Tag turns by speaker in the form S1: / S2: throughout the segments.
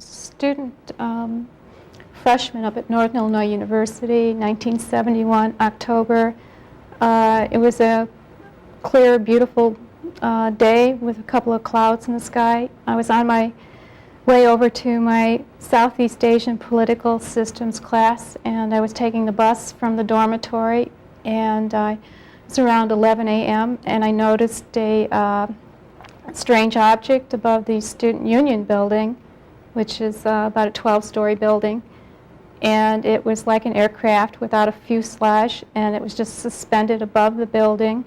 S1: was a student freshman up at Northern Illinois University, 1971, October. It was a clear, beautiful day with a couple of clouds in the sky. I was on my way over to my Southeast Asian Political Systems class, and I was taking the bus from the dormitory, and it was around 11 a.m., and I noticed a strange object above the Student Union building, which is about a 12-story building. And it was like an aircraft without a fuselage, and it was just suspended above the building,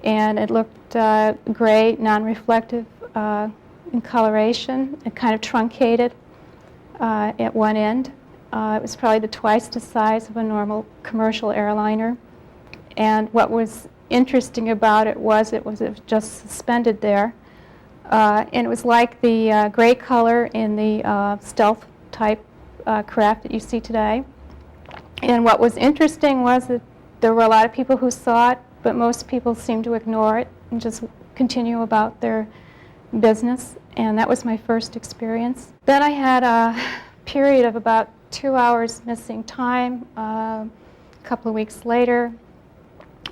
S1: and it looked gray, non-reflective in coloration, and kind of truncated at one end. It was probably twice the size of a normal commercial airliner. And what was interesting about it was just suspended there. And it was like the gray color in the stealth type craft that you see today. And what was interesting was that there were a lot of people who saw it, but most people seemed to ignore it and just continue about their business. And that was my first experience. Then I had a period of about 2 hours missing time. A couple of weeks later,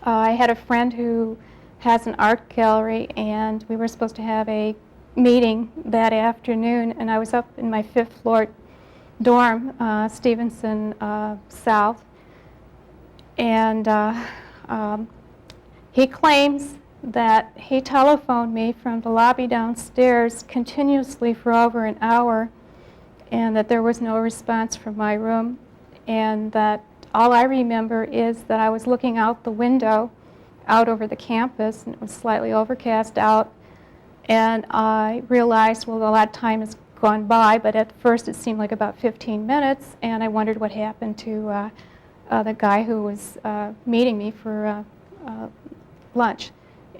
S1: I had a friend who has an art gallery, and we were supposed to have a meeting that afternoon, and I was up in my 5th floor dorm, Stevenson South, and he claims that he telephoned me from the lobby downstairs continuously for over an hour, and that there was no response from my room, and that all I remember is that I was looking out the window out over the campus, and it was slightly overcast out, and I realized, well, a lot of time has gone by, but at first it seemed like about 15 minutes, and I wondered what happened to the guy who was meeting me for lunch.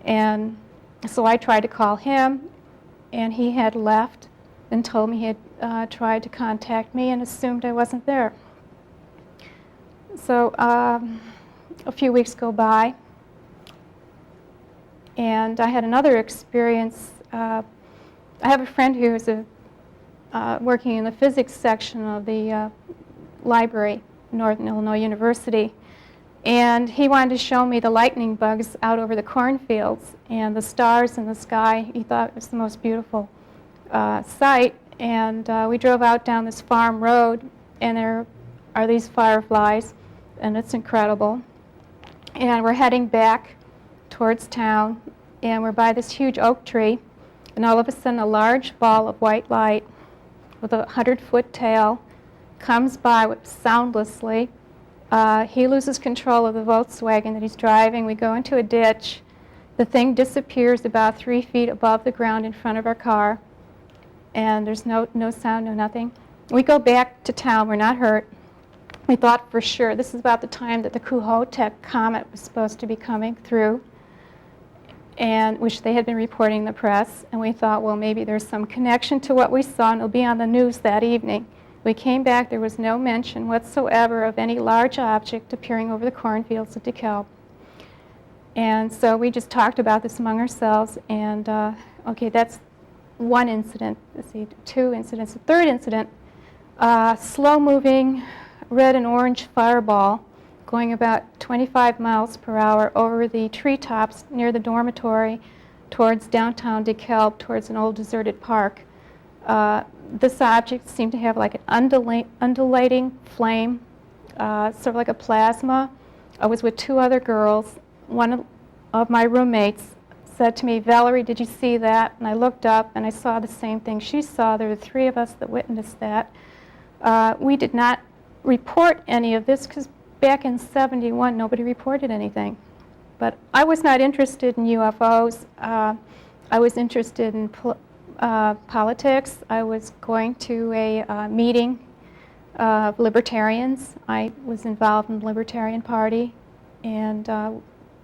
S1: And so I tried to call him, and he had left and told me he had tried to contact me and assumed I wasn't there. So a few weeks go by, and I had another experience. I have a friend who is working in the physics section of the library, Northern Illinois University, and he wanted to show me the lightning bugs out over the cornfields and the stars in the sky. He thought it was the most beautiful sight, and we drove out down this farm road, and there are these fireflies, and it's incredible. And we're heading back towards town, and we're by this huge oak tree, and all of a sudden a large ball of white light with a 100-foot tail comes by soundlessly. He loses control of the Volkswagen that he's driving. We go into a ditch. The thing disappears about 3 feet above the ground in front of our car, and there's no sound, no nothing. We go back to town. We're not hurt. We thought for sure, this is about the time that the Kohoutek comet was supposed to be coming through, and which they had been reporting in the press, and we thought, well, maybe there's some connection to what we saw, and it'll be on the news that evening. We came back. There was no mention whatsoever of any large object appearing over the cornfields of DeKalb. And so we just talked about this among ourselves, and okay, that's one incident. Let's see, 2 incidents. The third incident, slow-moving red and orange fireball going about 25 miles per hour over the treetops near the dormitory towards downtown DeKalb, towards an old deserted park. This object seemed to have like an undulating flame, sort of like a plasma. I was with 2 other girls. One of my roommates said to me, "Valerie, did you see that?" And I looked up and I saw the same thing she saw. There were 3 of us that witnessed that. We did not report any of this because back in '71 nobody reported anything. But I was not interested in UFOs. I was interested in politics. I was going to a meeting of libertarians. I was involved in the Libertarian Party, and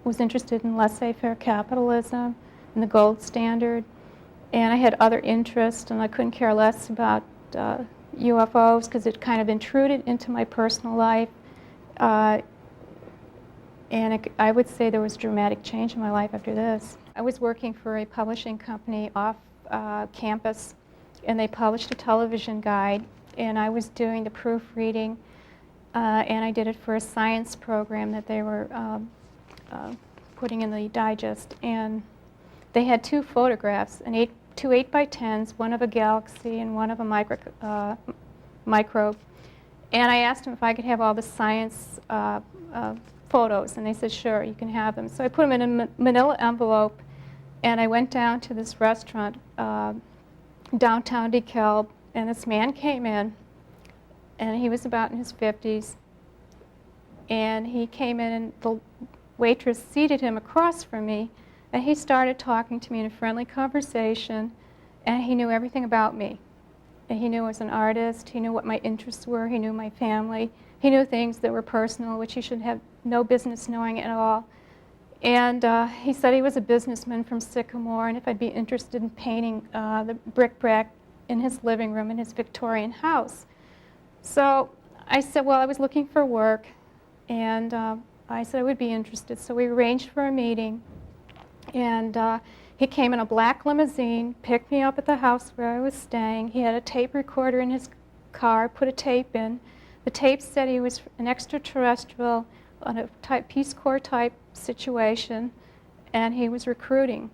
S1: was interested in laissez-faire capitalism and the gold standard. And I had other interests, and I couldn't care less about UFOs because it kind of intruded into my personal life. And I would say there was dramatic change in my life after this. I was working for a publishing company off campus and they published a television guide, and I was doing the proofreading, and I did it for a science program that they were putting in the digest. And they had two photographs, two 8x10s, one of a galaxy and one of a microbe. And I asked them if I could have all the science photos, and they said, sure, you can have them. So I put them in a manila envelope, and I went down to this restaurant downtown DeKalb, and this man came in, and he was about in his 50s, and he came in, and the waitress seated him across from me, and he started talking to me in a friendly conversation, and he knew everything about me. And he knew I was an artist, he knew what my interests were, he knew my family, he knew things that were personal, which he should have no business knowing at all. And he said he was a businessman from Sycamore, and if I'd be interested in painting the bric-a-brac in his living room in his Victorian house. So I said, well, I was looking for work, and I said I would be interested. So we arranged for a meeting, and he came in a black limousine, picked me up at the house where I was staying. He had a tape recorder in his car, put a tape in. The tape said he was an extraterrestrial on a Peace Corps type situation, and he was recruiting.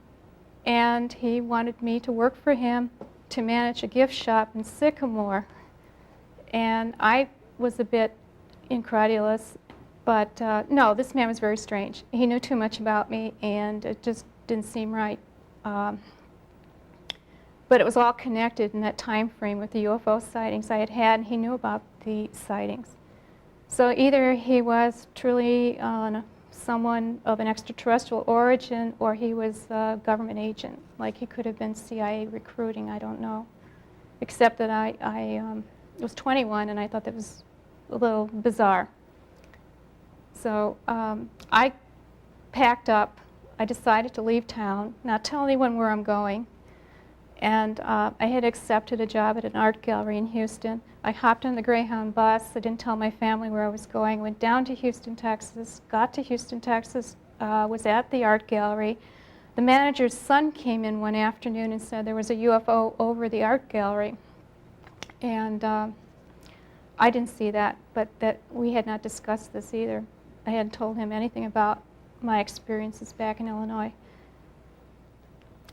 S1: And he wanted me to work for him to manage a gift shop in Sycamore. And I was a bit incredulous, but no, this man was very strange. He knew too much about me, and it just didn't seem right. But it was all connected in that time frame with the UFO sightings I had had, and he knew about the sightings. So either he was truly someone of an extraterrestrial origin, or he was a government agent. Like he could have been CIA recruiting, I don't know. Except that I was 21, and I thought that was a little bizarre. So I packed up. I decided to leave town, not tell anyone where I'm going. And I had accepted a job at an art gallery in Houston. I hopped on the Greyhound bus. I didn't tell my family where I was going. Went down to Houston, Texas, got to Houston, Texas, was at the art gallery. The manager's son came in one afternoon and said there was a UFO over the art gallery. And I didn't see that, but that we had not discussed this either. I hadn't told him anything about my experiences back in Illinois.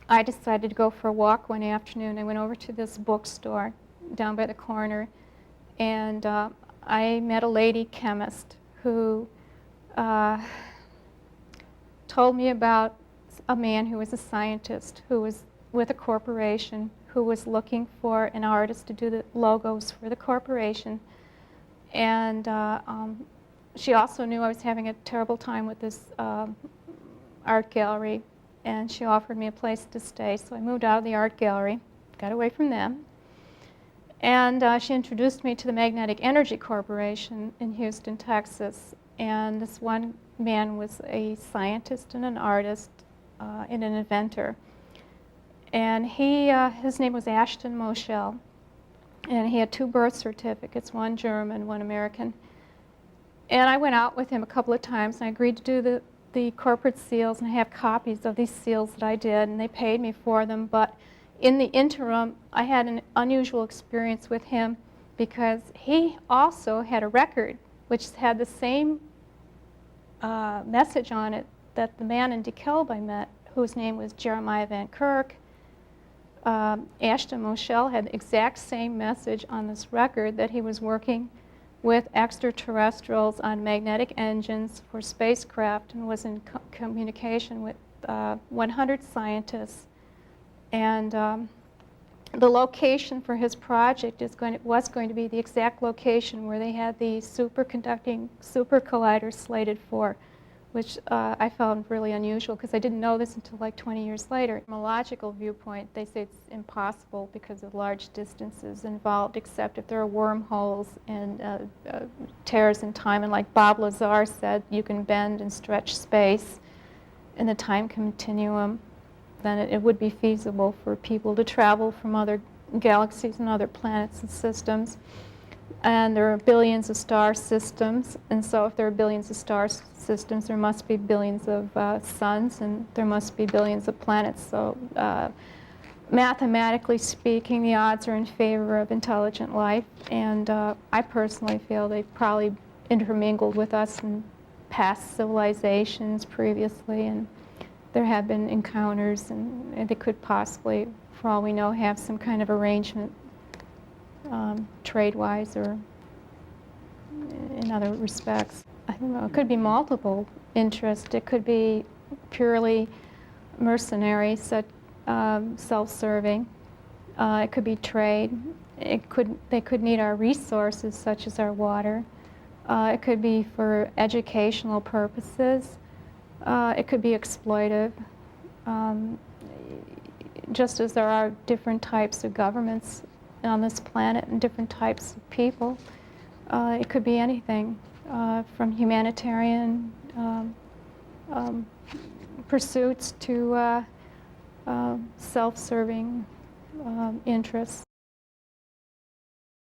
S1: I decided to go for a walk one afternoon. I went over to this bookstore down by the corner, and I met a lady chemist who told me about a man who was a scientist who was with a corporation who was looking for an artist to do the logos for the corporation. And she also knew I was having a terrible time with this art gallery, and she offered me a place to stay. So I moved out of the art gallery, got away from them, and she introduced me to the Magnetic Energy Corporation in Houston, Texas. And this one man was a scientist and an artist and an inventor. And his name was Ashton Moschel, and he had 2 birth certificates, one German, one American. And I went out with him a couple of times, and I agreed to do the corporate seals, and I have copies of these seals that I did, and they paid me for them. But in the interim, I had an unusual experience with him because he also had a record which had the same message on it that the man in DeKalb I met, whose name was Jeremiah Van Kirk. Ashton Moschel had the exact same message on this record, that he was working with extraterrestrials on magnetic engines for spacecraft and was in communication with 100 scientists. And the location for his project was going to be the exact location where they had the superconducting super collider slated for, which I found really unusual because I didn't know this until like 20 years later. From a logical viewpoint, they say it's impossible because of large distances involved, except if there are wormholes and tears in time. And like Bob Lazar said, you can bend and stretch space in the time continuum. Then it would be feasible for people to travel from other galaxies and other planets and systems. And there are billions of star systems, and so if there are billions of star systems, there must be billions of suns, and there must be billions of planets. So mathematically speaking, the odds are in favor of intelligent life, and I personally feel they've probably intermingled with us in past civilizations previously, and there have been encounters, and they could possibly, for all we know, have some kind of arrangement trade-wise or in other respects. I don't know, it could be multiple interests. It could be purely mercenary, such self-serving. It could be trade. They could need our resources, such as our water. It could be for educational purposes. It could be exploitive. Just as there are different types of governments on this planet and different types of people, it could be anything from humanitarian pursuits to self-serving interests.